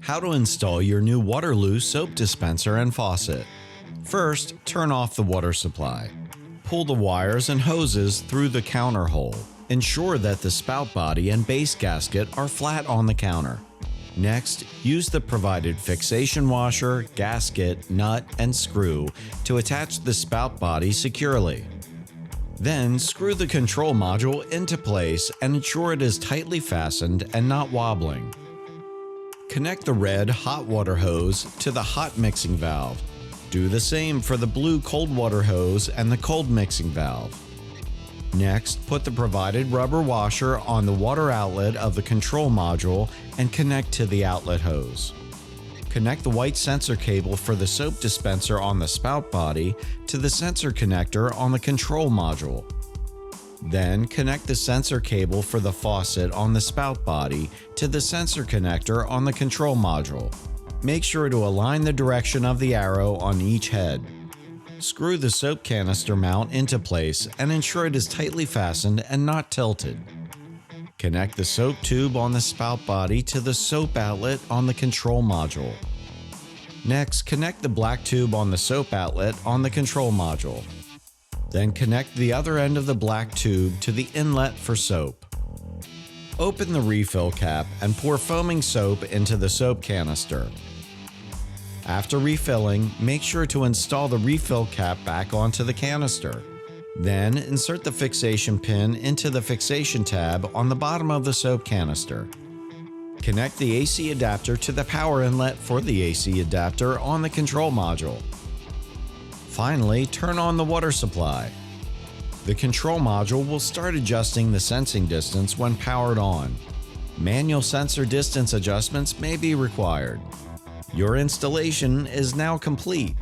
How to install your new Waterloo soap dispenser and faucet. First, turn off the water supply. Pull the wires and hoses through the counterhole. Ensure that the spout body and base gasket are flat on the counter. Next, use the provided fixation washer, gasket, nut, and screw to attach the spout body securely. Then, screw the control module into place and ensure it is tightly fastened and not wobbling. Connect the red hot water hose to the hot mixing valve. Do the same for the blue cold water hose and the cold mixing valve. Next, put the provided rubber washer on the water outlet of the control module and connect to the outlet hose. Connect the white sensor cable for the soap dispenser on the spout body to the sensor connector on the control module. Then, connect the sensor cable for the faucet on the spout body to the sensor connector on the control module. Make sure to align the direction of the arrow on each head. Screw the soap canister mount into place and ensure it is tightly fastened and not tilted. Connect the soap tube on the spout body to the soap outlet on the control module. Next, connect the black tube on the soap outlet on the control module. Then connect the other end of the black tube to the inlet for soap. Open the refill cap and pour foaming soap into the soap canister. After refilling, make sure to install the refill cap back onto the canister. Then insert the fixation pin into the fixation tab on the bottom of the soap canister. Connect the AC adapter to the power inlet for the AC adapter on the control module. Finally, turn on the water supply. The control module will start adjusting the sensing distance when powered on. Manual sensor distance adjustments may be required. Your installation is now complete.